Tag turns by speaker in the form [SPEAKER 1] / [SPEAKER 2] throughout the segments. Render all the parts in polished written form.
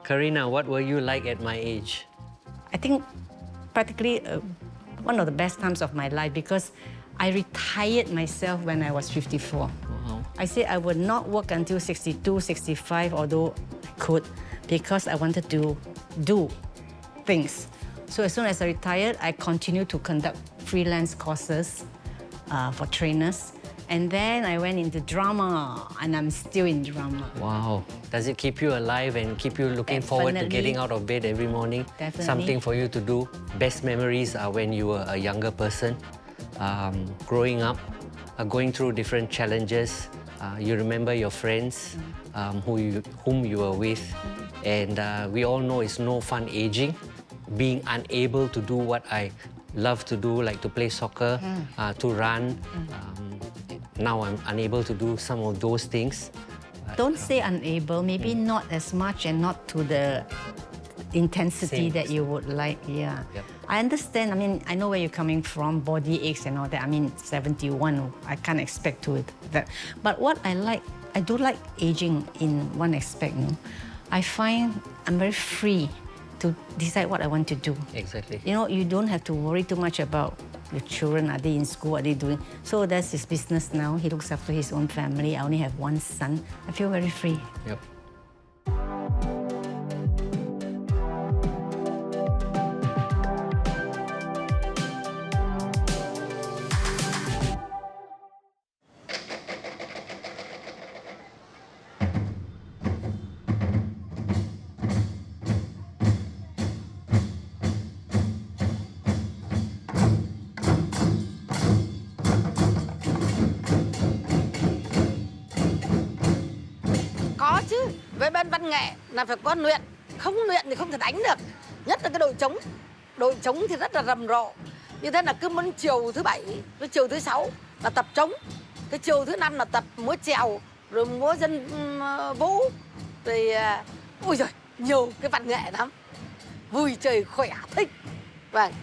[SPEAKER 1] Karina, what were you like at my age?
[SPEAKER 2] I think practically one of the best times of my life because I retired myself when I was 54.
[SPEAKER 1] Wow.
[SPEAKER 2] I said I would not work until 62, 65, although I could, because I wanted to do things. So as soon as I retired, I continued to conduct freelance courses for trainers. And then I went into drama, and I'm still in drama.
[SPEAKER 1] Wow. Does it keep you alive and keep you looking forward to getting out of bed every morning?
[SPEAKER 2] Definitely.
[SPEAKER 1] Something for you to do? Best memories are when you were a younger person, growing up, going through different challenges. You remember your friends whom you were with. And we all know it's no fun aging. Being unable to do what I love to do, like to play soccer, to run. Now I'm unable to do some of those things.
[SPEAKER 2] Don't say unable, maybe not as much and not to the intensity that you would like, yeah.
[SPEAKER 1] Yep.
[SPEAKER 2] I understand, I mean, I know where you're coming from, body aches and all that. I mean, 71, I can't expect to that. But what I like, I do like aging in one aspect, you know. I find I'm very free to decide what I want to do.
[SPEAKER 1] Exactly.
[SPEAKER 2] You know, you don't have to worry too much about your children. Are they in school? Are they doing? So that's his business now. He looks after his own family. I only have one son. I feel very free.
[SPEAKER 1] Yep.
[SPEAKER 3] Có chứ, với bên văn nghệ là phải có luyện, không luyện thì không thể đánh được. Nhất là cái đội trống thì rất là rầm rộ. Như thế là cứ mỗi chiều thứ bảy, với chiều thứ sáu là tập trống, cái chiều thứ năm là tập múa chèo, rồi múa dân vũ, rồi ôi giời, nhiều cái văn nghệ lắm, vui chơi khỏe thích. Vâng,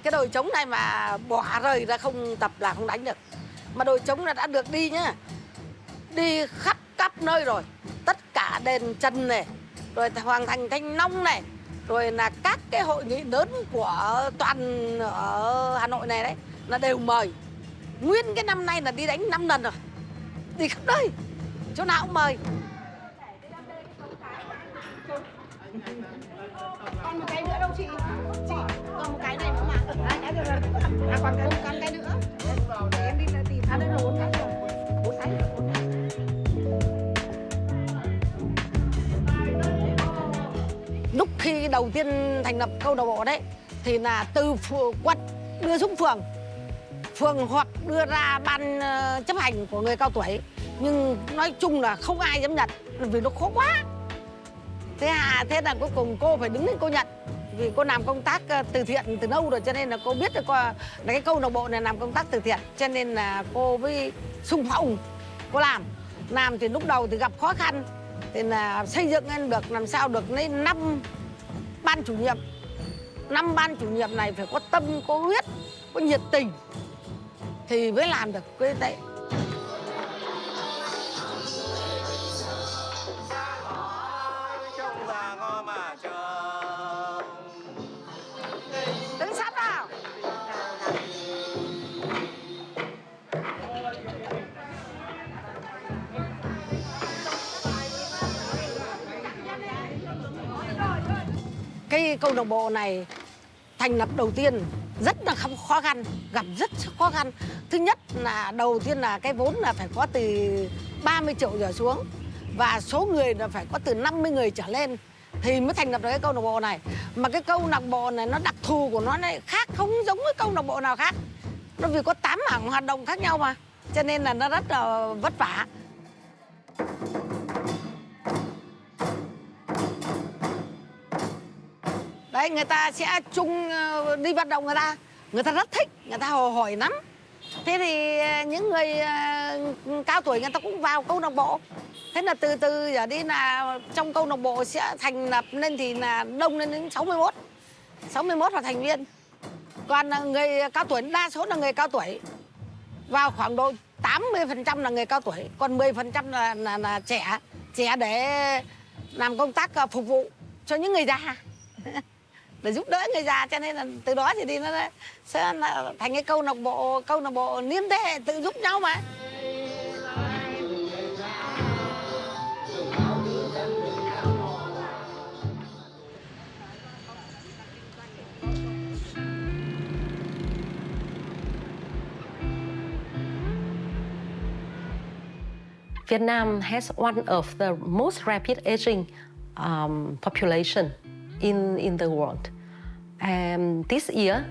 [SPEAKER 3] cái đội trống này mà bỏ rơi ra không tập là không đánh được. Mà đội trống là đã được đi nhá, đi khắp các nơi rồi, tất cả đền Trần này, rồi Hoàng Thành Thăng Long này, rồi là các cái hội nghị lớn của toàn ở Hà Nội này đấy là đều mời. Nguyên cái năm nay là đi đánh 5 lần rồi, đi khắp nơi, chỗ nào cũng mời.
[SPEAKER 4] Còn một cái nữa đâu chị, còn một cái này nữa mà. Còn cái nữa. Em đi ra tìm. Đây là 4 cái rồi. 4 cái.
[SPEAKER 3] Lúc khi đầu tiên thành lập câu lạc bộ đấy thì là từ quận đưa xuống phường hoặc đưa ra ban chấp hành của người cao tuổi, nhưng nói chung là không ai dám nhận vì nó khó quá. Thế là cuối cùng cô phải đứng lên cô nhận, vì cô làm công tác từ thiện từ lâu rồi, cho nên là cô biết là cái câu lạc bộ này làm công tác từ thiện, cho nên là cô với xung phong cô làm thì lúc đầu thì gặp khó khăn, thì là xây dựng lên được làm sao được lên 5 ban chủ nhiệm. 5 ban chủ nhiệm này phải có tâm, có huyết, có nhiệt tình thì mới làm được cái đấy. Đứng sát vào. Cái câu lạc bộ này thành lập đầu tiên rất là khó khăn, gặp rất khó khăn. Thứ nhất là đầu tiên là cái vốn là phải có từ 30 triệu trở xuống, và số người là phải có từ 50 người trở lên thì mới thành lập được cái câu lạc bộ này. Mà cái câu lạc bộ này nó đặc thù của nó này khác, không giống với câu lạc bộ nào khác. Nó vì có 8 mảng hoạt động khác nhau mà, cho nên là nó rất là vất vả. Đấy, người ta sẽ chung đi vận động, người ta rất thích, người ta hồ hởi lắm. Thế thì những người cao tuổi người ta cũng vào câu lạc bộ. Thế là từ từ giờ đi là trong câu lạc bộ sẽ thành lập lên thì là đông lên đến 61 là thành viên. Còn người cao tuổi, đa số là người cao tuổi. vào khoảng độ 80% là người cao tuổi, còn 10% là trẻ để làm công tác phục vụ cho những người già. Để giúp đỡ người già, cho nên là từ đó thì nó sẽ là thành cái câu lạc bộ niên thế hệ tự giúp nhau mà.
[SPEAKER 5] Vietnam has one of the most rapid aging population in the world. And this year,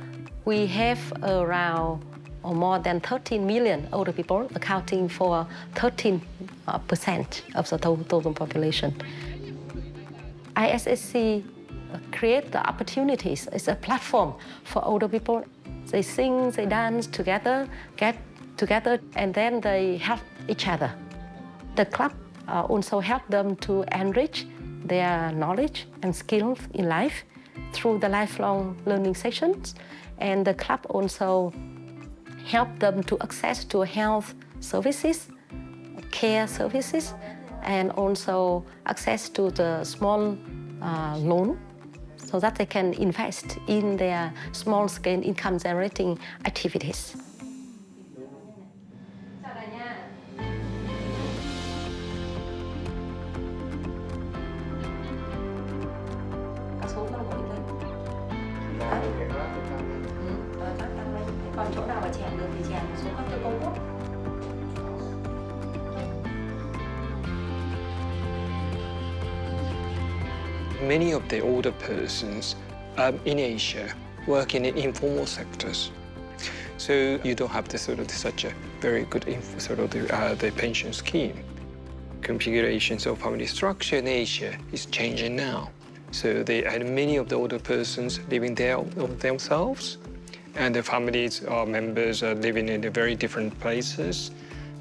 [SPEAKER 5] we have around or more than 13 million older people, accounting for 13% of the total population. ISSC create the opportunities. It's a platform for older people. They sing, they dance together, get together, and then they help each other. The club also help them to enrich their knowledge and skills in life through the lifelong learning sessions. And the club also help them to access to health services, care services, and also access to the small loan so that they can invest in their small-scale income-generating activities.
[SPEAKER 2] Còn chỗ nào mà chèn được thì chèn xuống các cái công quốc.
[SPEAKER 6] Many of the older persons in Asia work in the informal sectors, so you don't have the such a very good the pension scheme. Configurations of family structure in Asia is changing now, so many of the older persons living there of themselves, and the families or members are living in very different places.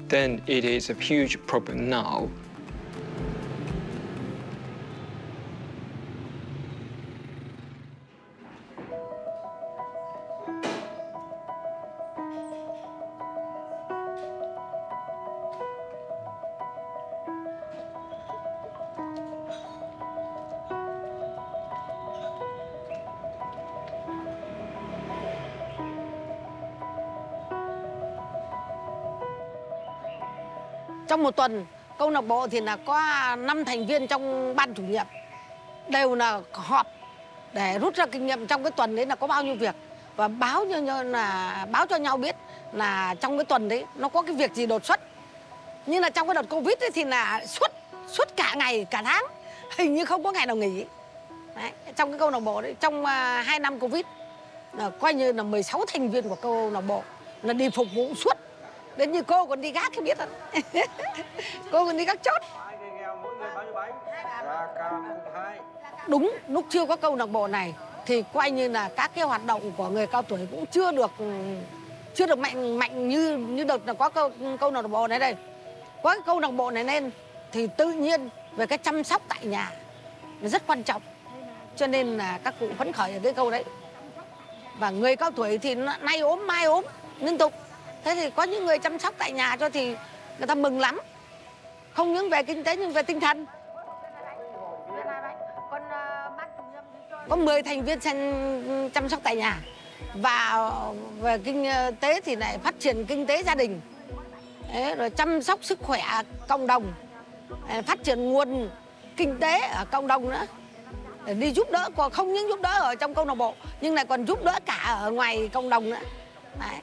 [SPEAKER 6] Then it is a huge problem now.
[SPEAKER 3] Trong một tuần, câu lạc bộ thì là có 5 thành viên trong ban chủ nhiệm đều là họp để rút ra kinh nghiệm trong cái tuần đấy là có bao nhiêu việc và báo cho nhau biết là trong cái tuần đấy nó có cái việc gì đột xuất. Như là trong cái đợt Covid ấy thì là suốt cả ngày cả tháng, hình như không có ngày nào nghỉ. Đấy, trong cái câu lạc bộ đấy, trong 2 năm Covid là coi như là 16 thành viên của câu lạc bộ là đi phục vụ suốt. Đến như cô còn đi gác cái biết không? Cô còn đi gác chốt. Đúng, lúc chưa có câu lạc bộ này thì coi như là các cái hoạt động của người cao tuổi cũng chưa được mạnh như đợt là có câu lạc bộ này đây. Có cái câu lạc bộ này nên thì tự nhiên về cái chăm sóc tại nhà nó rất quan trọng. Cho nên là các cụ phấn khởi ở cái câu đấy. Và người cao tuổi thì nay ốm mai ốm liên tục. Thế thì có những người chăm sóc tại nhà cho thì người ta mừng lắm. Không những về kinh tế nhưng về tinh thần. Có 10 thành viên chăm sóc tại nhà. Và về kinh tế thì lại phát triển kinh tế gia đình. Đấy, rồi chăm sóc sức khỏe cộng đồng. Phát triển nguồn kinh tế ở cộng đồng nữa. Để đi giúp đỡ, còn không những giúp đỡ ở trong câu lạc bộ nhưng lại còn giúp đỡ cả ở ngoài cộng đồng nữa. Đấy.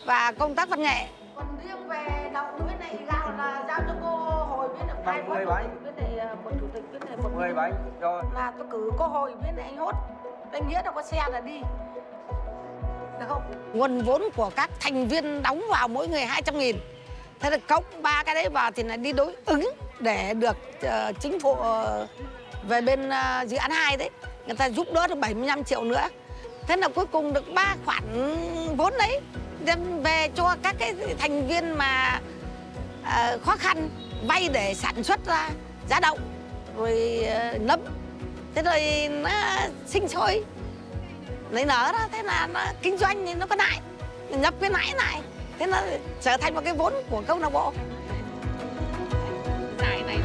[SPEAKER 3] Và công tác văn nghệ. Còn riêng về đậu bên này gạo là giao cho cô Hồi bên này 2 phó bên này một chủ tịch bên này một
[SPEAKER 7] 10 bánh rồi.
[SPEAKER 3] Là tôi cử cô Hồi bên này anh hốt. Anh Nghĩa đâu có xe là đi. Được không? Nguồn vốn của các thành viên đóng vào mỗi người 200.000. Thế là cộng 3 cái đấy vào thì là đi đối ứng để được chính phủ về bên dự án 2 đấy. Người ta giúp đỡ được 75 triệu nữa. Thế là cuối cùng được 3 khoản vốn đấy đem về cho các cái thành viên mà khó khăn vay để sản xuất ra giá đậu rồi nấm. Thế rồi nó sinh sôi lấy nở đó, thế là nó kinh doanh thì nó có lại nhập cái lãi lại Thế nó trở thành một cái vốn của câu lạc bộ.
[SPEAKER 4] Giải này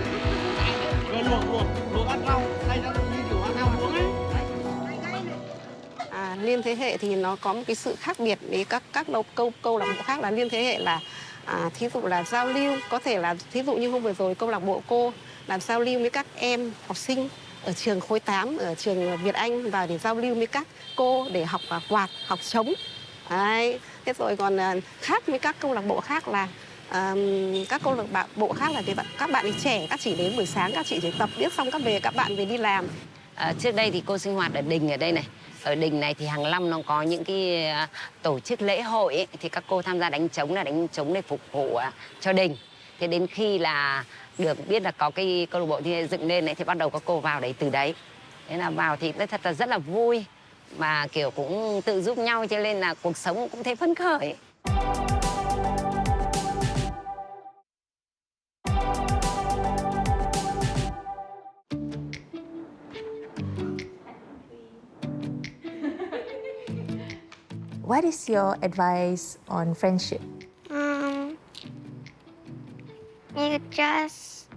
[SPEAKER 4] luộc ăn rau, đây là như kiểu ăn rau uống ấy.
[SPEAKER 7] Liên thế hệ thì nó có một cái sự khác biệt với các câu lạc bộ khác là liên thế hệ là thí dụ là giao lưu, có thể là thí dụ như hôm vừa rồi câu lạc bộ cô làm giao lưu với các em học sinh ở trường khối 8, ở trường Việt Anh vào để giao lưu với các cô để học quạt, học trống. Đấy. Thế rồi còn khác với các câu lạc bộ khác là các câu lạc bộ khác là các bạn trẻ, các chị đến buổi sáng các chị chỉ tập biết xong các bạn về đi làm.
[SPEAKER 8] Trước đây thì cô sinh hoạt ở đình ở đây này. Ở đình này thì hàng năm nó có những cái tổ chức lễ hội ấy, thì các cô tham gia đánh trống để phục vụ cho đình. Thế đến khi là được biết là có cái câu lạc bộ thì dựng lên ấy, thì bắt đầu các cô vào đấy từ đấy. Thế là vào thì thật là rất là vui mà kiểu cũng tự giúp nhau cho nên là cuộc sống cũng thấy phấn khởi.
[SPEAKER 9] What is your advice on friendship?
[SPEAKER 10] You just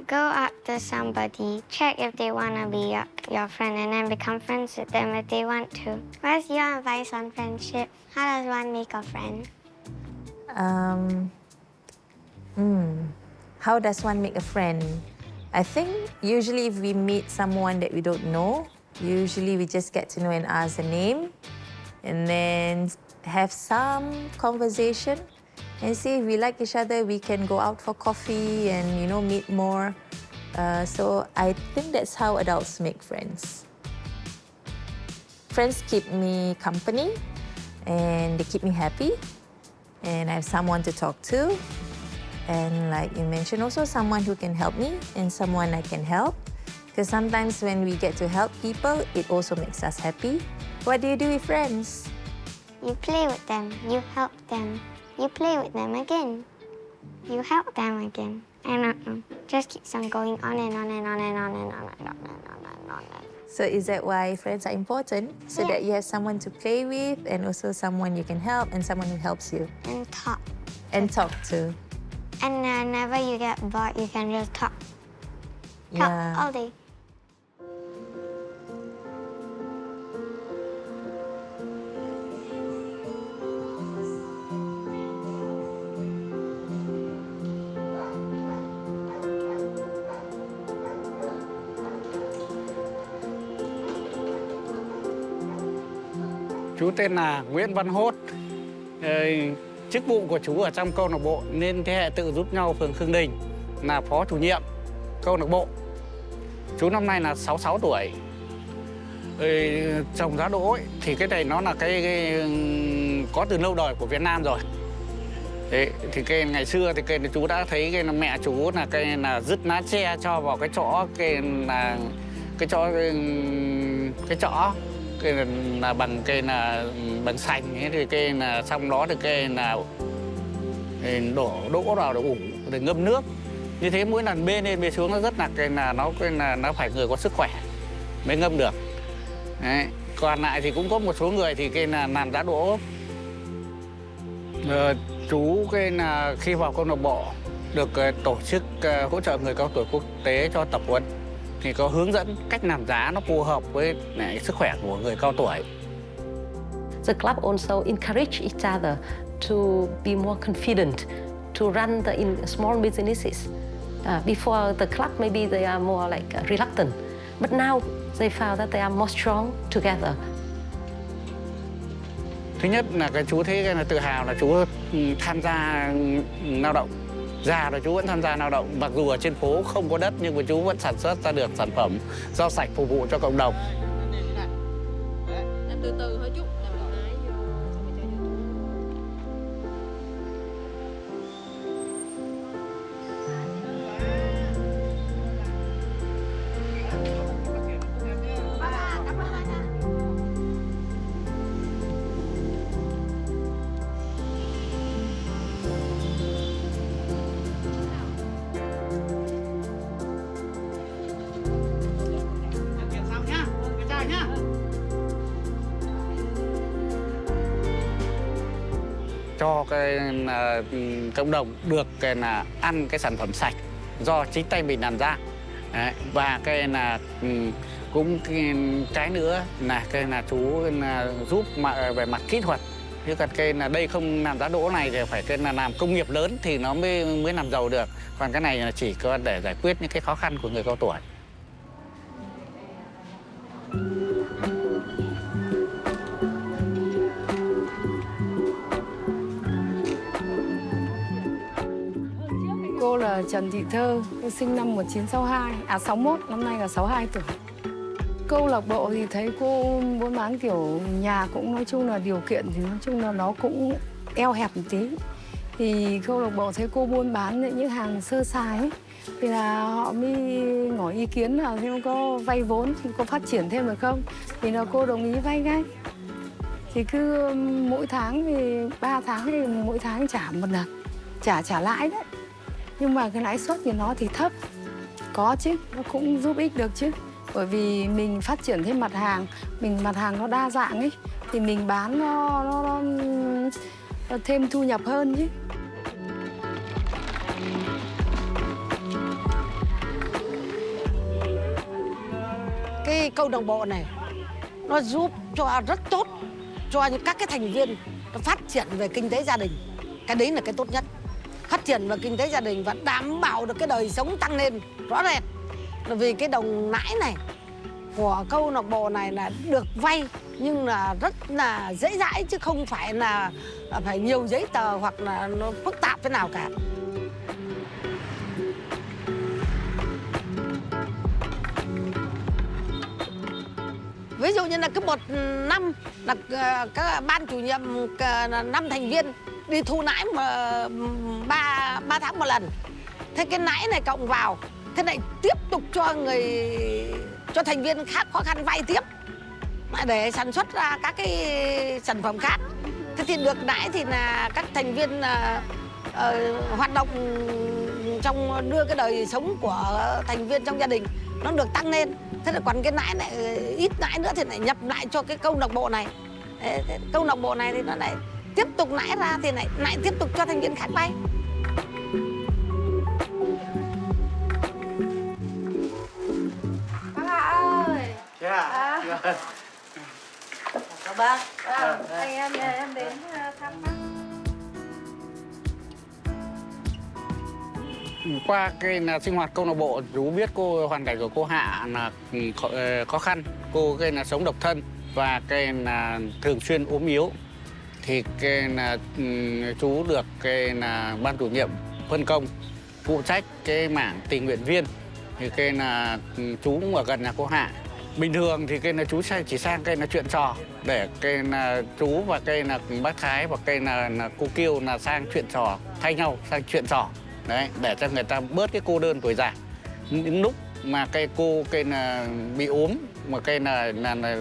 [SPEAKER 10] go up to somebody, check if they want to be your friend, and then become friends with them if they want to. What's your advice on friendship? How does one make a friend?
[SPEAKER 9] How does one make a friend? I think usually if we meet someone that we don't know, usually we just get to know and ask the name, and then have some conversation and see if we like each other, we can go out for coffee and, you know, meet more. So I think that's how adults make friends. Friends keep me company and they keep me happy, and I have someone to talk to. And like you mentioned, also someone who can help me and someone I can help. Because sometimes when we get to help people, it also makes us happy. What do you do with friends?
[SPEAKER 10] You play with them, you help them, you play with them again, you help them again. I don't know. Just keeps on going on and on and on and on and on and on and on.
[SPEAKER 9] So is that why friends are important? So that you have someone to play with and also someone you can help and someone who helps you.
[SPEAKER 10] And talk.
[SPEAKER 9] And talk to.
[SPEAKER 10] And whenever you get bored, you can just talk. Talk
[SPEAKER 9] Yeah.
[SPEAKER 10] all day.
[SPEAKER 11] Chú tên là Nguyễn Văn Hốt. Chức vụ của chú ở trong câu lạc bộ Nên Thế Hệ Tự Giúp Nhau phường Khương Đình là phó chủ nhiệm câu lạc bộ. Chú năm nay là 66 tuổi. Trồng giá đỗ ấy, thì cái này nó là cái có từ lâu đời của Việt Nam rồi. Đấy, thì cái ngày xưa thì cái chú đã thấy cái mẹ chú là cái là dứt lá tre cho vào cái chõ, cái là bằng cây là bằng sành ấy, thì cây là xong đó thì cây là đổ đỗ vào để ủ để ngâm nước. Như thế mỗi lần bê lên bê xuống nó rất là nó phải người có sức khỏe mới ngâm được. Đấy. Còn lại thì cũng có một số người thì cây là làm giá đỗ. Chú cái là khi vào câu lạc bộ được tổ chức hỗ trợ người cao tuổi quốc tế cho tập huấn thì có hướng dẫn cách làm giá nó phù hợp với sức khỏe của người cao tuổi.
[SPEAKER 5] The club also encourage each other to be more confident to run the small businesses. Before the club, maybe they are more like reluctant, but now they found that they are more strong together.
[SPEAKER 11] Thứ nhất là cái chú thấy cái là tự hào là chú tham gia lao động. Già rồi chú vẫn tham gia lao động, mặc dù ở trên phố không có đất nhưng mà chú vẫn sản xuất ra được sản phẩm rau sạch phục vụ cho cộng đồng.
[SPEAKER 4] Từ từ thôi chú.
[SPEAKER 11] cho cái cộng đồng được cái là ăn cái sản phẩm sạch do chính tay mình làm ra. Đấy, và cái là cũng cái nữa là cái là chú giúp về mặt kỹ thuật. Chứ còn cái là đây không làm giá đỗ này thì phải cái là làm công nghiệp lớn thì nó mới làm giàu được. Còn cái này là chỉ có để giải quyết những cái khó khăn của người cao tuổi.
[SPEAKER 12] Cô là Trần Thị Thơ, sinh năm 1962, 61, năm nay là 62 tuổi. Câu lạc bộ thì thấy cô buôn bán kiểu nhà cũng nói chung là điều kiện thì nói chung là nó cũng eo hẹp một tí. Thì câu lạc bộ thấy cô buôn bán những hàng sơ sài ấy, thì là họ mới ngỏ ý kiến là xem có vay vốn thì có phát triển thêm được không. Thì là cô đồng ý vay ngay. Thì cứ mỗi tháng thì 3 tháng thì mỗi tháng trả một lần, trả lãi đấy. Nhưng mà cái lãi suất thì nó thì thấp. Có chứ, nó cũng giúp ích được chứ. Bởi vì mình phát triển thêm mặt hàng, mặt hàng nó đa dạng ấy, thì mình bán nó thêm thu nhập hơn chứ.
[SPEAKER 3] Cái câu lạc bộ này nó giúp cho rất tốt cho những các cái thành viên nó phát triển về kinh tế gia đình. Cái đấy là cái tốt nhất. Phát triển về kinh tế gia đình và đảm bảo được cái đời sống tăng lên rõ rệt. Vì cái đồng lãi này của câu lạc bộ này là được vay nhưng là rất là dễ dãi chứ không phải là phải nhiều giấy tờ hoặc là nó phức tạp thế nào cả. Ví dụ như là cứ một năm là các ban chủ nhiệm 5 thành viên đi thu lãi 3 tháng một lần. Thế cái lãi này cộng vào, thế này tiếp tục cho thành viên khác khó khăn vay tiếp để sản xuất ra các cái sản phẩm khác. Thế thì được lãi thì là các thành viên hoạt động trong đưa cái đời sống của thành viên trong gia đình nó được tăng lên. Thế là còn cái lãi này ít lãi nữa thì lại nhập lại cho cái câu lạc bộ này. Câu lạc bộ này thì nó lại tiếp tục lãi ra thì lại tiếp tục cho thành viên khác vay.
[SPEAKER 4] Bác Hạ ơi.
[SPEAKER 11] Yeah.
[SPEAKER 4] Chào bác. Anh em đến thăm bác.
[SPEAKER 11] Qua cái là sinh hoạt câu lạc bộ, chú biết hoàn cảnh của cô Hạ là khó khăn. Cô cái là sống độc thân và cái là thường xuyên ốm yếu. Thì cái là chú được cái là ban chủ nhiệm phân công phụ trách cái mảng tình nguyện viên. Thì cái là chú cũng ở gần nhà cô Hạ. Bình thường thì cái là chú chỉ sang cái là chuyện trò để cái là chú và cái là bác Thái và cái là cô Kiều là sang chuyện trò, thay nhau sang chuyện trò. Đấy, để cho người ta bớt cái cô đơn tuổi già. Những lúc mà cô là bị ốm mà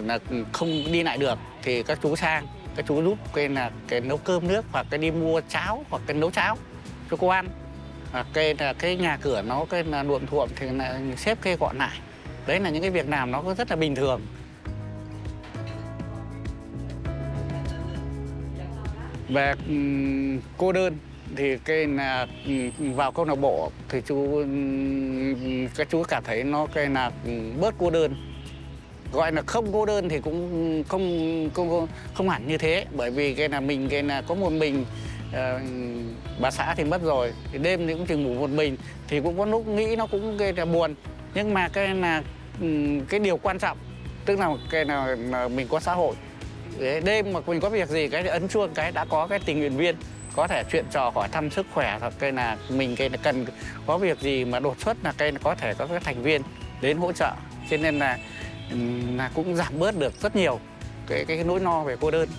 [SPEAKER 11] là không đi lại được thì các chú sang, các chú giúp cái nấu cơm nước hoặc cái đi mua cháo hoặc cái nấu cháo cho cô ăn. Và cái nhà cửa nó là luộm thuộm thì là xếp kê gọn lại. Đấy là những cái việc làm nó có rất là bình thường. Về cô đơn thì cái là vào câu lạc bộ thì các chú cảm thấy nó cái là bớt cô đơn. Gọi là không cô đơn thì cũng không hẳn như thế, bởi vì cái là mình cái là có một mình. Bà xã thì mất rồi, thì đêm thì cũng chỉ ngủ một mình thì cũng có lúc nghĩ nó cũng cái là buồn. Nhưng mà cái là cái điều quan trọng tức là cái là mình có xã hội. Đấy, đêm mà mình có việc gì cái ấn chuông cái đã có cái tình nguyện viên có thể chuyện trò hỏi thăm sức khỏe, hoặc cái là mình cái là cần có việc gì mà đột xuất là cái có thể có các thành viên đến hỗ trợ. Cho nên là cũng giảm bớt được rất nhiều cái nỗi lo về cô đơn.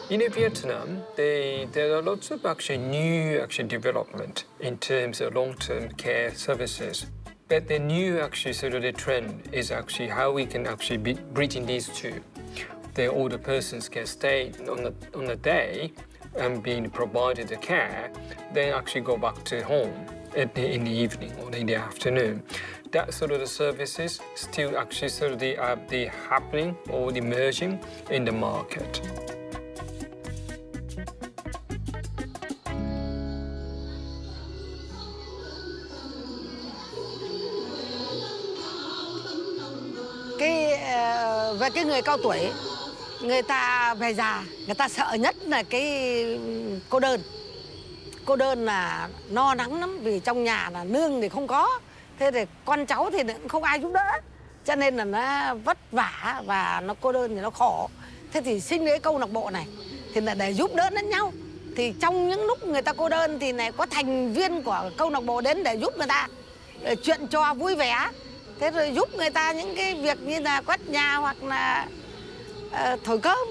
[SPEAKER 6] In Vietnam, there are lots of new development in terms of long-term care services. But the new sort of the trend is actually how we can actually be bridging these two. The older persons can stay on the day and being provided the care, then actually go back to home in the evening or in the afternoon. That sort of the services still actually sort of the happening or the emerging in the market.
[SPEAKER 3] Về cái người cao tuổi, người ta về già, người ta sợ nhất là cái cô đơn. Cô đơn là no nắng lắm vì trong nhà là nương thì không có. Thế thì con cháu thì cũng không ai giúp đỡ. Cho nên là nó vất vả và nó cô đơn thì nó khổ. Thế thì sinh cái câu lạc bộ này thì là để giúp đỡ lẫn nhau. Thì trong những lúc người ta cô đơn thì này có thành viên của câu lạc bộ đến để giúp người ta chuyện trò vui vẻ. Thế rồi giúp người ta những cái việc như là quét nhà hoặc là thổi cơm.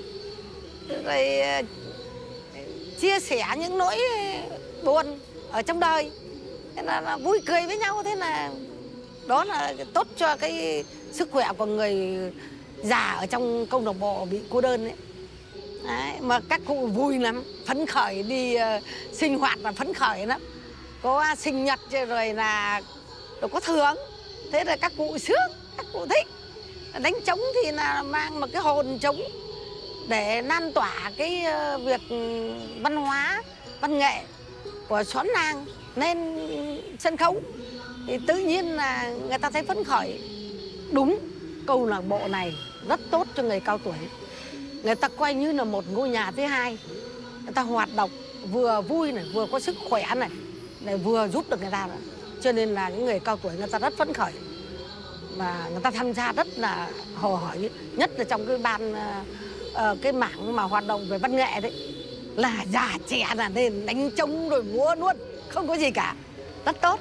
[SPEAKER 3] Rồi chia sẻ những nỗi buồn ở trong đời. Thế là vui cười với nhau. Thế là đó là tốt cho cái sức khỏe của người già ở trong câu lạc bộ bị cô đơn ấy. Đấy, mà các cụ vui lắm, phấn khởi đi sinh hoạt là phấn khởi lắm. Có sinh nhật rồi là có thưởng. Thế là các cụ sướng, các cụ thích. Đánh trống thì là mang một cái hồn trống để lan tỏa cái việc văn hóa, văn nghệ của xóm làng lên sân khấu. Thì tự nhiên là người ta thấy phấn khởi. Đúng, câu lạc bộ này rất tốt cho người cao tuổi. Người ta coi như là một ngôi nhà thứ hai. Người ta hoạt động vừa vui này, vừa có sức khỏe này vừa giúp được người ta nữa. Cho nên là những người cao tuổi người ta rất phấn khởi. Và người ta tham gia rất là hồ hởi. Nhất là trong cái ban, cái mảng mà hoạt động về văn nghệ đấy. Là già trẻ là nên đánh trống rồi múa luôn. Không có gì cả. Rất tốt.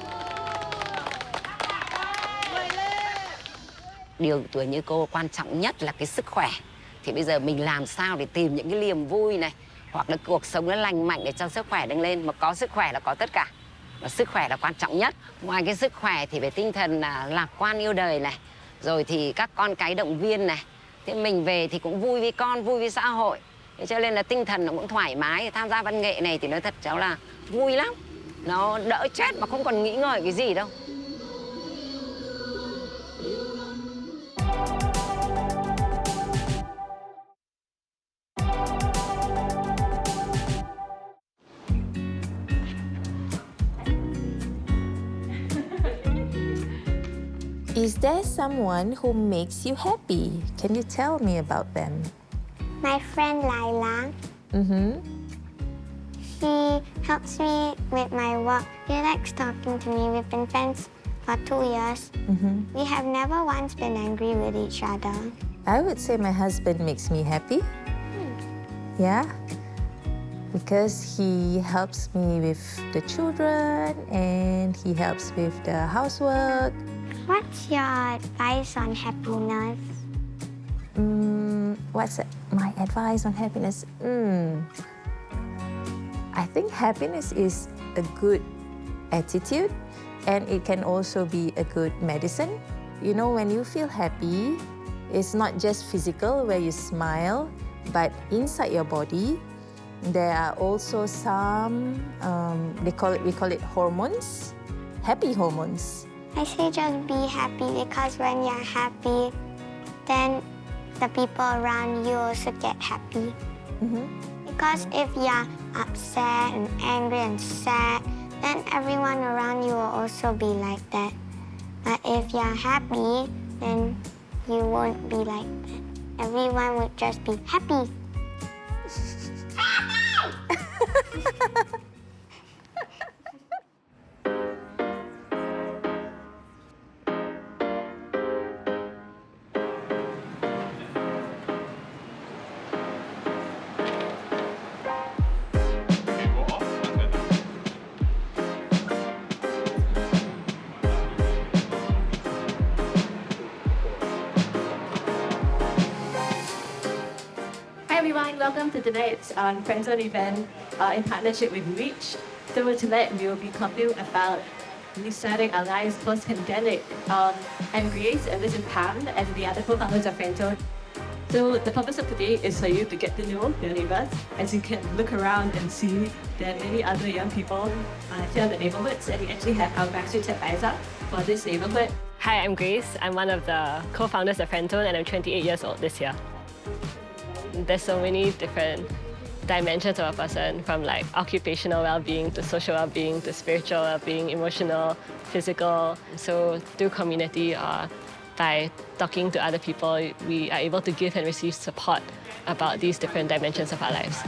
[SPEAKER 8] Điều tuổi như cô quan trọng nhất là cái sức khỏe. Thì bây giờ mình làm sao để tìm những cái niềm vui này, hoặc là cuộc sống nó lành mạnh để cho sức khỏe đứng lên. Mà có sức khỏe là có tất cả. Và sức khỏe là quan trọng nhất. Ngoài cái sức khỏe thì về tinh thần là lạc quan yêu đời này. Rồi thì các con cái động viên này. Thế mình về thì cũng vui với con, vui với xã hội. Thế cho nên là tinh thần nó cũng thoải mái. Tham gia văn nghệ này thì nói thật cháu là vui lắm. Nó đỡ chết mà không còn nghĩ ngợi cái gì đâu.
[SPEAKER 9] Is there someone who makes you happy? Can you tell me about them?
[SPEAKER 10] My friend Laila. She helps me with my work. She likes talking to me. We've been friends for 2 years. We have never once been angry with each other.
[SPEAKER 9] I would say my husband makes me happy. Yeah. Because he helps me with the children and he helps with the housework.
[SPEAKER 10] What's your advice on happiness?
[SPEAKER 9] What's my advice on happiness? I think happiness is a good attitude and it can also be a good medicine. You know, when you feel happy, it's not just physical where you smile, but inside your body, there are also some, we call it hormones, happy hormones.
[SPEAKER 10] I say just be happy because when you're happy, then the people around you also get happy. Because if you're upset and angry and sad, then everyone around you will also be like that. But if you're happy, then you won't be like that. Everyone would just be happy.
[SPEAKER 13] Hi everyone, welcome to tonight's friend-zone event in partnership with Reach. So tonight we will be talking about restarting our lives post-pandemic. I'm Grace and this is Pam and the other co-founders of friend-zone. So the purpose of today is for you to get to know your neighbors, as you can look around and see there are many other young people here in the neighborhoods, and we actually have our grassroots advisor for this neighborhood.
[SPEAKER 14] Hi, I'm Grace. I'm one of the co-founders of Friendzone, and I'm 28 years old this year. There's so many different dimensions of a person, from like occupational well-being to social well-being to spiritual well-being, emotional, physical. So through community, by talking to other people, we are able to give and receive support about these different dimensions of our lives.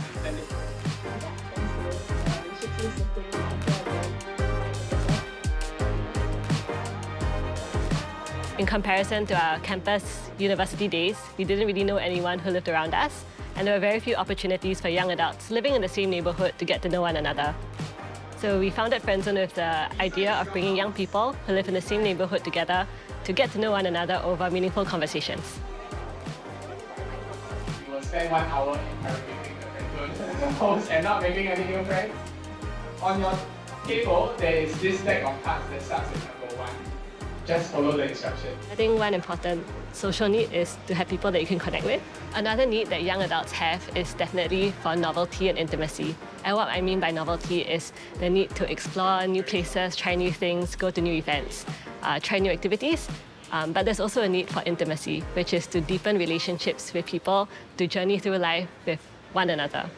[SPEAKER 14] In comparison to our campus university days, we didn't really know anyone who lived around us, and there were very few opportunities for young adults living in the same neighborhood to get to know one another. So we founded Friendzone with the idea of bringing young people who live in the same neighborhood together to get to know one another over meaningful conversations.
[SPEAKER 15] You will spend 1 hour interrogating the Friendzone host and not making any new friends. On your table, there is this deck of cards that starts with number 1. Just follow the instructions.
[SPEAKER 14] I think one important social need is to have people that you can connect with. Another need that young adults have is definitely for novelty and intimacy. And what I mean by novelty is the need to explore new places, try new things, go to new events, try new activities. But there's also a need for intimacy, which is to deepen relationships with people, to journey through life with one another.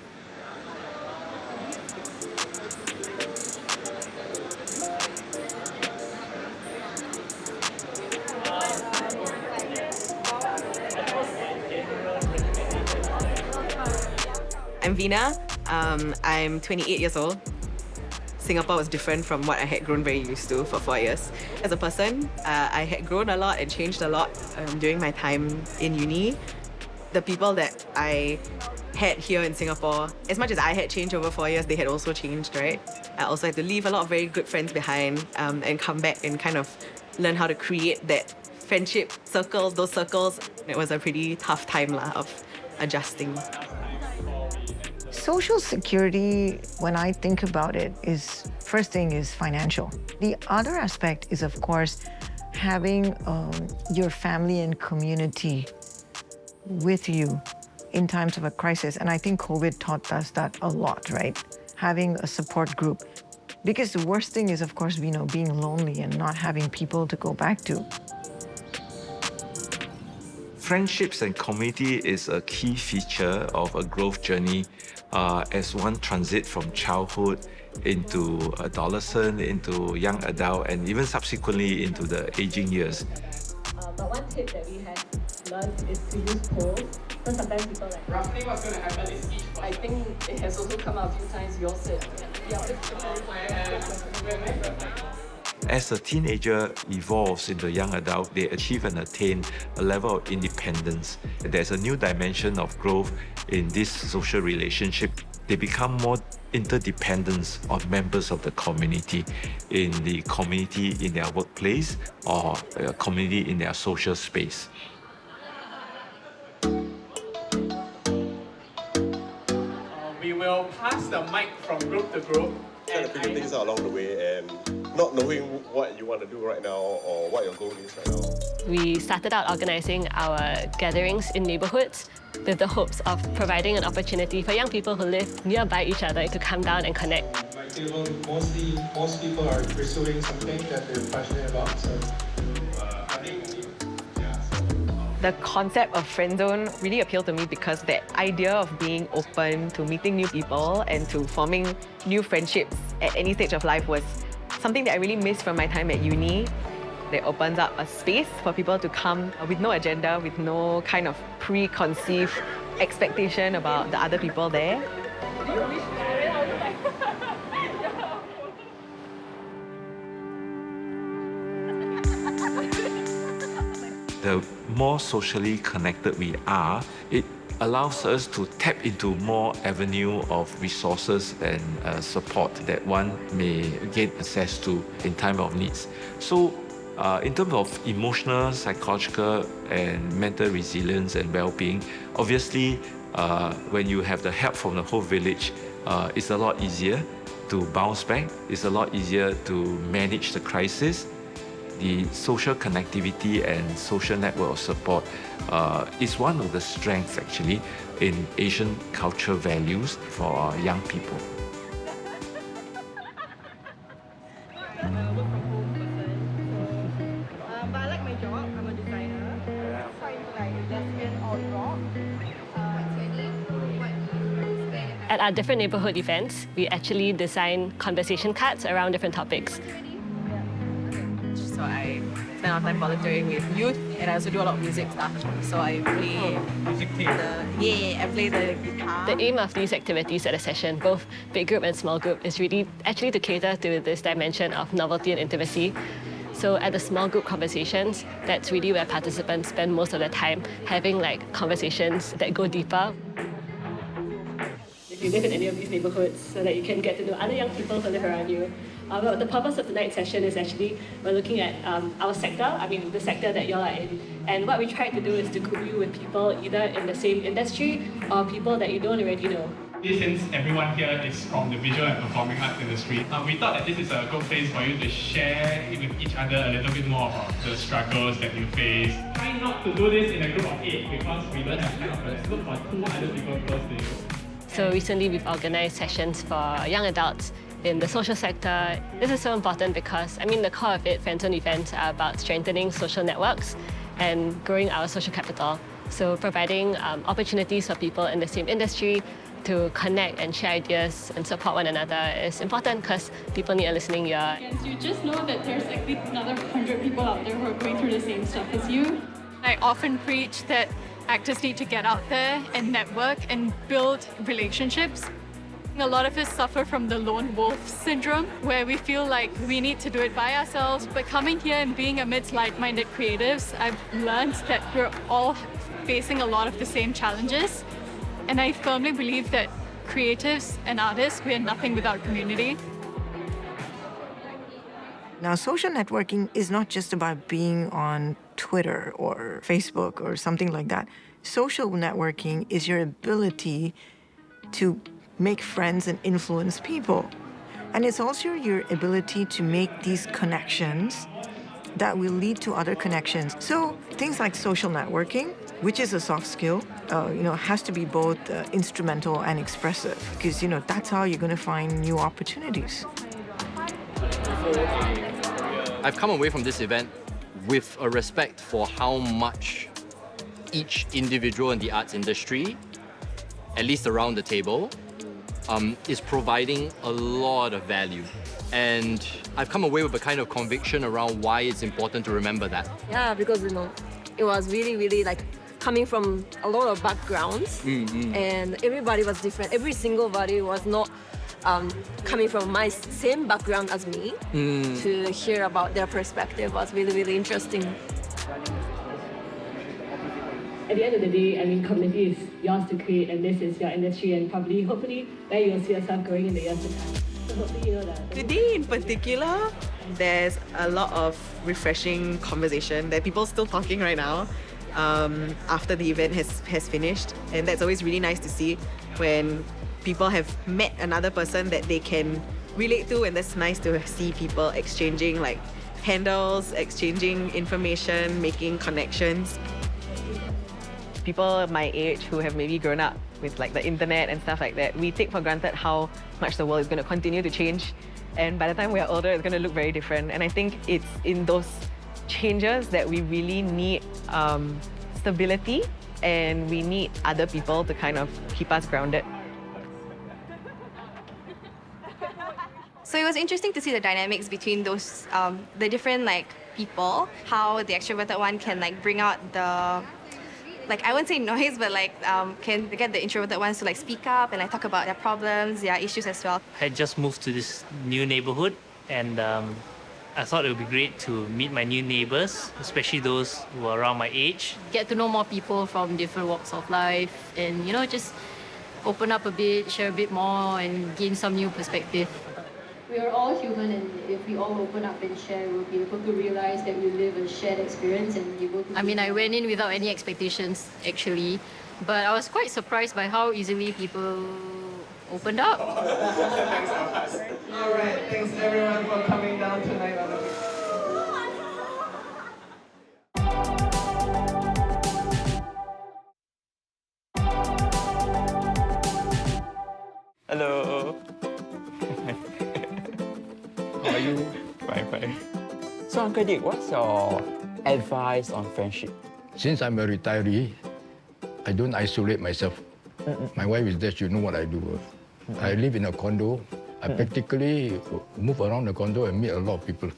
[SPEAKER 16] I'm Vina. I'm 28 years old. Singapore was different from what I had grown very used to for 4 years. As a person, I had grown a lot and changed a lot during my time in uni. The people that I had here in Singapore, as much as I had changed over 4 years, they had also changed, right? I also had to leave a lot of very good friends behind and come back and kind of learn how to create that friendship circles, those circles. It was a pretty tough time of adjusting.
[SPEAKER 17] Social security, when I think about it, is first thing is financial. The other aspect is, of course, having your family and community with you in times of a crisis. And I think COVID taught us that a lot, right? Having a support group. Because the worst thing is, of course, being lonely and not having people to go back to.
[SPEAKER 18] Friendships and community is a key feature of a growth journey as one transit from childhood into adolescent, into young adult, and even subsequently into the aging years.
[SPEAKER 13] But one tip that we have learned is to use polls. So sometimes people like,
[SPEAKER 15] roughly what's going to happen is each person.
[SPEAKER 13] I think it has also come out a few times, you all said,
[SPEAKER 18] As a teenager evolves into young adult, they achieve and attain a level of independence. There's a new dimension of growth in this social relationship. They become more interdependent on members of the community, in their workplace, or a community in their social space.
[SPEAKER 15] We will pass the mic from group to group.
[SPEAKER 19] Trying to figure things out along the way and not knowing what you want to do right now or what your goal is right now.
[SPEAKER 14] We started out organizing our gatherings in neighborhoods with the hopes of providing an opportunity for young people who live nearby each other to come down and connect.
[SPEAKER 20] My table, most people are pursuing something that they're passionate about. So I think
[SPEAKER 16] The concept of Friendzone really appealed to me because the idea of being open to meeting new people and to forming new friendships at any stage of life was something that I really missed from my time at uni. It opens up a space for people to come with no agenda, with no kind of preconceived expectation about the other people there.
[SPEAKER 18] The more socially connected we are, it allows us to tap into more avenue of resources and support that one may gain access to in time of needs. So in terms of emotional, psychological and mental resilience and well-being, obviously when you have the help from the whole village, it's a lot easier to bounce back, it's a lot easier to manage the crisis. the social connectivity and social network of support is one of the strengths actually in Asian culture values for our young people.
[SPEAKER 4] But I like my job. I'm a designer. So I'm like lesbian or rock.
[SPEAKER 14] At our different neighbourhood events, we actually design conversation cards around different topics.
[SPEAKER 16] So I spend a lot of time volunteering with youth, and I also do a lot of music stuff. So I play I play the guitar.
[SPEAKER 14] The aim of these activities at a session, both big group and small group, is really actually to cater to this dimension of novelty and intimacy. So at the small group conversations, that's really where participants spend most of their time having like conversations that go deeper. If you live in any of these neighbourhoods, so that you can get to know other young people who live around you. The purpose of tonight's session is actually we're looking at our sector, the sector that y'all are in. And what we tried to do is to group you with people either in the same industry or people that you don't already know.
[SPEAKER 15] Since everyone here is from the visual and performing arts industry, we thought that this is a good place for you to share with each other a little bit more about the struggles that you face. Try not to do this in a group of 8 because we don't have time. Let's look for 2 other people close to you.
[SPEAKER 14] So recently we've organised sessions for young adults in the social sector. This is so important because, the core of it, Friendzone events are about strengthening social networks and growing our social capital. So providing opportunities for people in the same industry to connect and share ideas and support one another is important because people need a listening ear.
[SPEAKER 21] Yes, you just know that there's like another 100 people out there who are going through the same stuff as you.
[SPEAKER 22] I often preach that actors need to get out there and network and build relationships. A lot of us suffer from the lone wolf syndrome, where we feel like we need to do it by ourselves. But coming here and being amidst like-minded creatives, I've learned that we're all facing a lot of the same challenges. And I firmly believe that creatives and artists, we are nothing without community.
[SPEAKER 17] Now, social networking is not just about being on Twitter or Facebook or something like that. Social networking is your ability to make friends and influence people. And it's also your ability to make these connections that will lead to other connections. So things like social networking, which is a soft skill, has to be both instrumental and expressive, because, that's how you're going to find new opportunities.
[SPEAKER 23] I've come away from this event with a respect for how much each individual in the arts industry, at least around the table, is providing a lot of value. And I've come away with a kind of conviction around why it's important to remember that.
[SPEAKER 24] Yeah, because it was really like coming from a lot of backgrounds, and everybody was different. Every single body was not coming from my same background as me. To hear about their perspective was really interesting.
[SPEAKER 14] At the end of the day, community is yours to create, and this is your industry, and probably, hopefully, where you'll see yourself growing in the years to come. So hopefully you know that.
[SPEAKER 16] Today in particular, there's a lot of refreshing conversation. There are people still talking right now after the event has finished, and that's always really nice to see when people have met another person that they can relate to, and that's nice to see people exchanging like handles, exchanging information, making connections. People my age who have maybe grown up with like the internet and stuff like that, we take for granted how much the world is going to continue to change, and by the time we are older, it's going to look very different. And I think it's in those changes that we really need stability, and we need other people to kind of keep us grounded.
[SPEAKER 25] So it was interesting to see the dynamics between those, the different people, how the extroverted one can bring out the, I wouldn't say noise, but can get the introverted ones to speak up and talk about their problems, their issues as well.
[SPEAKER 26] I just moved to this new neighborhood, and I thought it would be great to meet my new neighbors, especially those who are around my age.
[SPEAKER 27] Get to know more people from different walks of life, and just open up a bit, share a bit more, and gain some new perspective.
[SPEAKER 28] We are all human, and if we all open up and share, we'll be able to realize that we live a shared experience and be able to...
[SPEAKER 27] I went in without any expectations, actually, but I was quite surprised by how easily people opened up.
[SPEAKER 15] All right, thanks everyone for coming down tonight.
[SPEAKER 1] Fine. So, Uncle Dick, what's your advice on friendship?
[SPEAKER 2] Since I'm a retiree, I don't isolate myself. My wife is there, she knows what I do. I live in a condo. I practically move around the condo and meet a lot of people.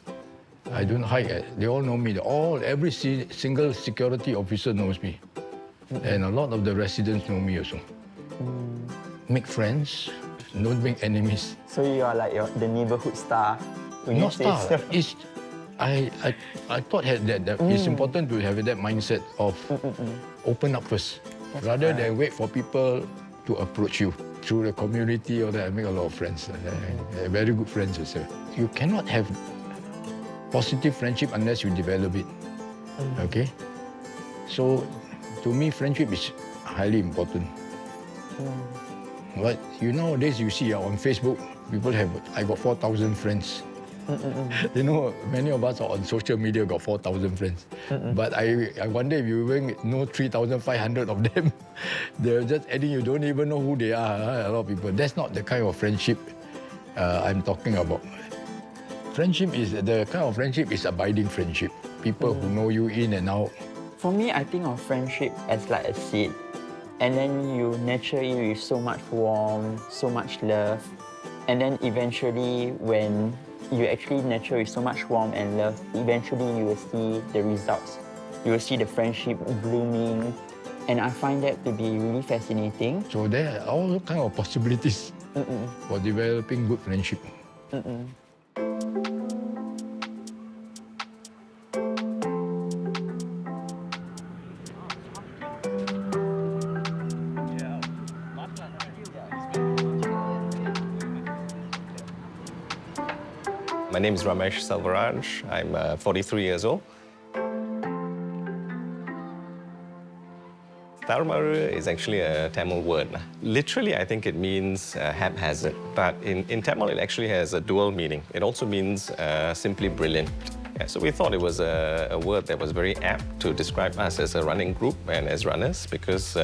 [SPEAKER 2] I don't hide. They all know me. Every single security officer knows me. And a lot of the residents know me also. Make friends, don't make enemies.
[SPEAKER 1] So you are like the neighbourhood star?
[SPEAKER 2] Not star. I thought that it's important to have that mindset of open up first. Rather than wait for people to approach you. Through the community or that, I make a lot of friends. Very good friends also. You cannot have positive friendship unless you develop it. Okay? So, to me, friendship is highly important. But nowadays you see on Facebook, people I got 4,000 friends. You know, many of us are on social media, got 4,000 friends. But I wonder if you even know 3,500 of them. They're just adding, you don't even know who they are, a lot of people. That's not the kind of friendship I'm talking about. Friendship is, the kind of friendship is abiding friendship. People who know you in and out.
[SPEAKER 1] For me, I think of friendship as like a seed. And then you nurture it with so much warmth, so much love. And then eventually, when you actually nurture with so much warmth and love, eventually you will see the results. You will see the friendship blooming. And I find that to be really fascinating.
[SPEAKER 2] So there are all kinds of possibilities for developing good friendship.
[SPEAKER 3] My name is Ramesh Selvaraj. I'm 43 years old. Taramaru is actually a Tamil word. Literally, I think it means haphazard. But in Tamil, it actually has a dual meaning. It also means simply brilliant. Yeah, so we thought it was a word that was very apt to describe us as a running group and as runners because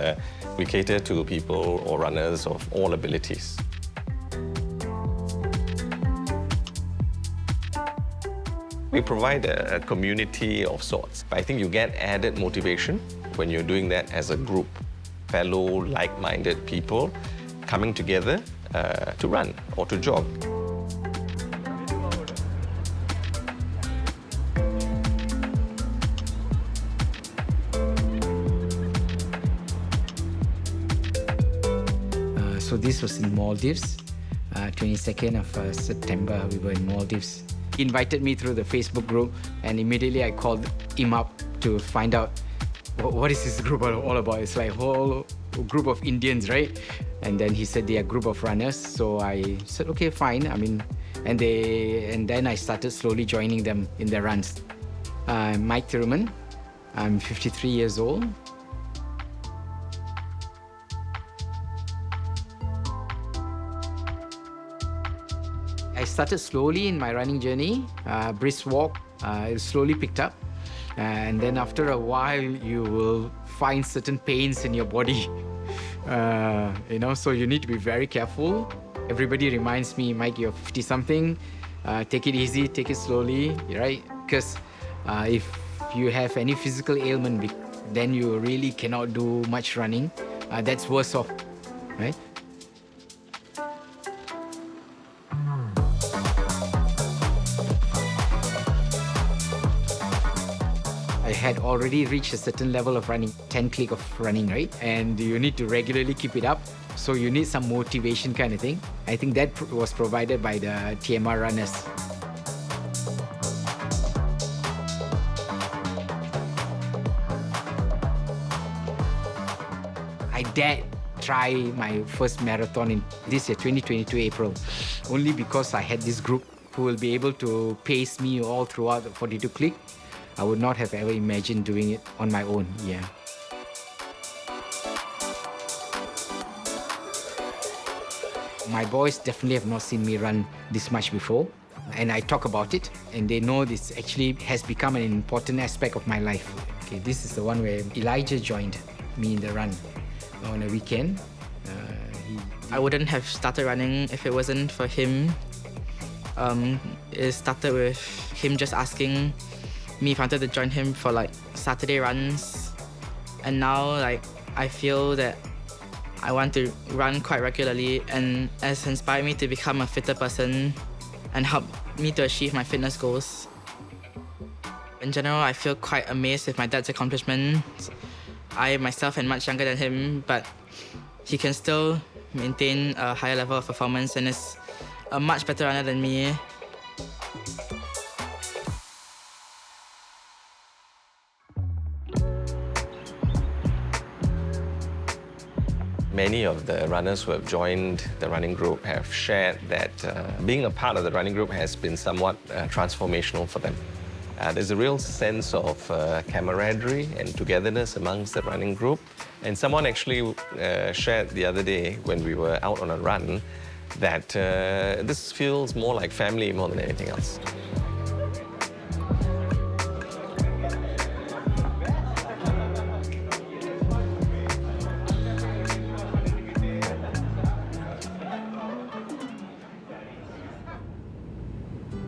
[SPEAKER 3] we cater to people or runners of all abilities. We provide a community of sorts. I think you get added motivation when you're doing that as a group. Fellow, like-minded people coming together to run or to jog.
[SPEAKER 5] So this was in Maldives, 22nd of September, we were in Maldives. He invited me through the Facebook group and immediately I called him up to find out what is this group all about. It's like a whole group of Indians, right? And then he said they are a group of runners. So I said, okay, fine. And then I started slowly joining them in their runs. I'm Mike Thiruman. I'm 53 years old. I started slowly in my running journey, brisk walk, it slowly picked up. And then after a while, you will find certain pains in your body. So you need to be very careful. Everybody reminds me, Mike, you're 50-something, take it easy, take it slowly, right? Because if you have any physical ailment, then you really cannot do much running. That's worse off, right? I had already reached a certain level of running, 10 click of running, right? And you need to regularly keep it up. So you need some motivation kind of thing. I think that was provided by the TMR runners. I dared try my first marathon in this year, 2022 April, only because I had this group who will be able to pace me all throughout the 42 click. I would not have ever imagined doing it on my own, yeah. My boys definitely have not seen me run this much before, and I talk about it, and they know this actually has become an important aspect of my life. Okay, this is the one where Elijah joined me in the run on a weekend.
[SPEAKER 6] I wouldn't have started running if it wasn't for him it started with him just asking me if I wanted to join him for like Saturday runs. And now like I feel that I want to run quite regularly, and has inspired me to become a fitter person and helped me to achieve my fitness goals. In general, I feel quite amazed with my dad's accomplishments. I myself am much younger than him, but he can still maintain a higher level of performance and is a much better runner than me.
[SPEAKER 3] Many of the runners who have joined the running group have shared that being a part of the running group has been somewhat transformational for them. There's a real sense of camaraderie and togetherness amongst the running group. And someone actually shared the other day when we were out on a run that this feels more like family more than anything else.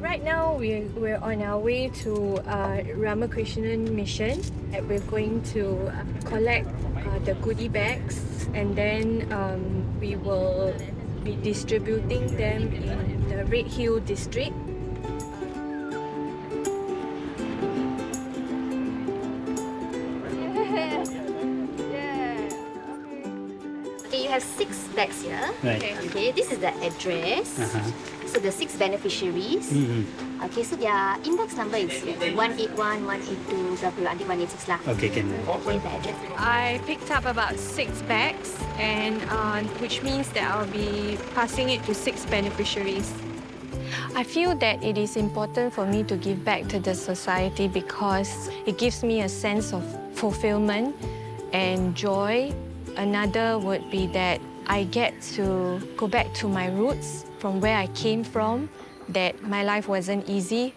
[SPEAKER 7] Right now, we're on our way to Ramakrishnan Mission. We're going to collect the goodie bags, and then we will be distributing them in the Red Hill district.
[SPEAKER 8] Okay, you have 6 bags here.
[SPEAKER 9] Right.
[SPEAKER 8] Okay, this is the address. So the 6 beneficiaries. Okay, so their index number is 181, 182, until 186 lah.
[SPEAKER 9] Okay, can.
[SPEAKER 8] Okay, the address.
[SPEAKER 7] I picked up about 6 bags, and which means that I'll be passing it to 6 beneficiaries. I feel that it is important for me to give back to the society because it gives me a sense of fulfillment and joy. Another would be that I get to go back to my roots from where I came from, that my life wasn't easy.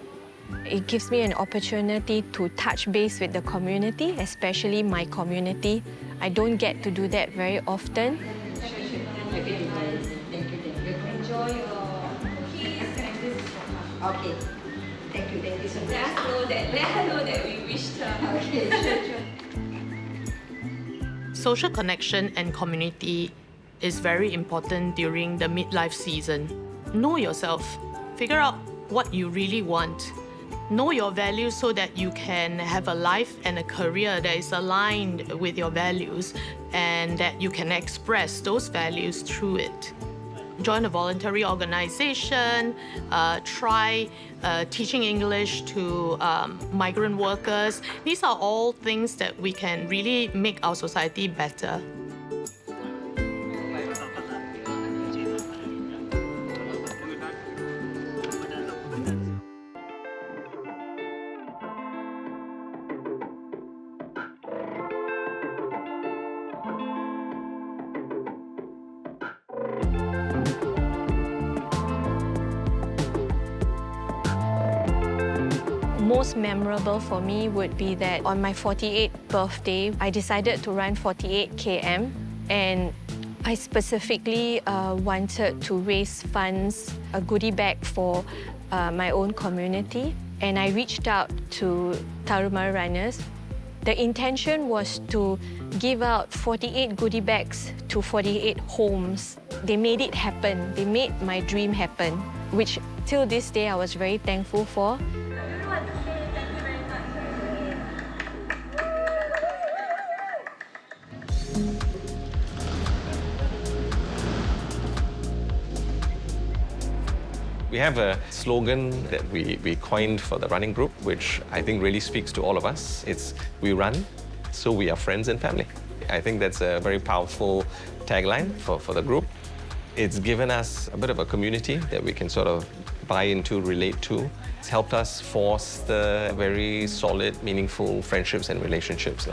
[SPEAKER 7] It gives me an opportunity to touch base with the community, especially my community. I don't get to do that very often.
[SPEAKER 8] Enjoy your cookies and this is for her. Okay. Thank you so much. Let her know that we wished her. Okay, sure.
[SPEAKER 10] Social connection and community is very important during the midlife season. Know yourself. Figure out what you really want. Know your values so that you can have a life and a career that is aligned with your values and that you can express those values through it. Join a voluntary organization, try teaching English to migrant workers. These are all things that we can really make our society better.
[SPEAKER 7] Most memorable for me would be that on my 48th birthday, I decided to run 48 km, and I specifically wanted to raise funds, a goodie bag for my own community, and I reached out to Tarahumara runners. The intention was to give out 48 goodie bags to 48 homes. They made it happen. They made my dream happen, which till this day I was very thankful for.
[SPEAKER 3] We have a slogan that we coined for the running group, which I think really speaks to all of us. It's, we run, so we are friends and family. I think that's a very powerful tagline for the group. It's given us a bit of a community that we can sort of buy into, relate to. It's helped us foster very solid, meaningful friendships and relationships.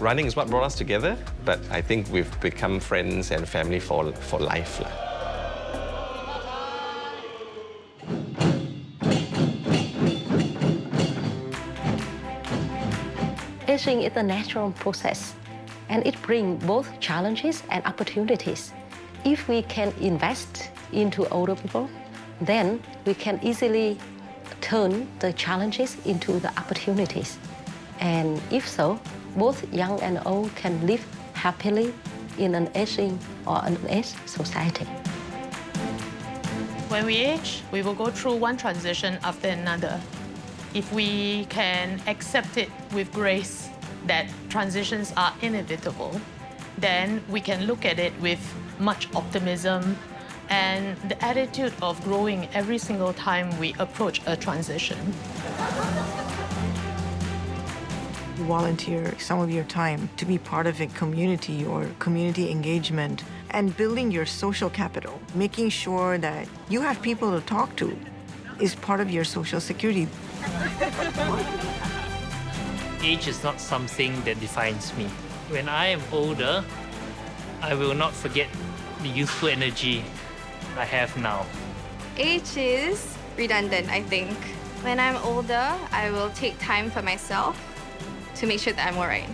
[SPEAKER 3] Running is what brought us together, but I think we've become friends and family for life.
[SPEAKER 11] Aging is a natural process, and it brings both challenges and opportunities. If we can invest into older people, then we can easily turn the challenges into the opportunities. And if so, both young and old can live happily in an aging or an aged society.
[SPEAKER 10] When we age, we will go through one transition after another. If we can accept it with grace that transitions are inevitable, then we can look at it with much optimism and the attitude of growing every single time we approach a transition.
[SPEAKER 17] Volunteer some of your time to be part of a community or community engagement and building your social capital, making sure that you have people to talk to is part of your social security.
[SPEAKER 26] Age is not something that defines me. When I am older, I will not forget the youthful energy I have now.
[SPEAKER 25] Age is redundant, I think. When I'm older, I will take time for myself to make sure that I'm all right.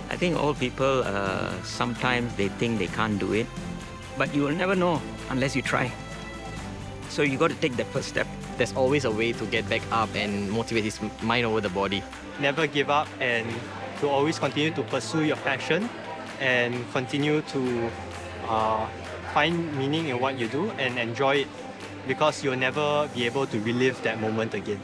[SPEAKER 4] I think old people, sometimes they think they can't do it, but you will never know unless you try. So you got to take that first step.
[SPEAKER 9] There's always a way to get back up and motivate his mind over the body.
[SPEAKER 12] Never give up and to always continue to pursue your passion and continue to find meaning in what you do and enjoy it, because you'll never be able to relive that moment again.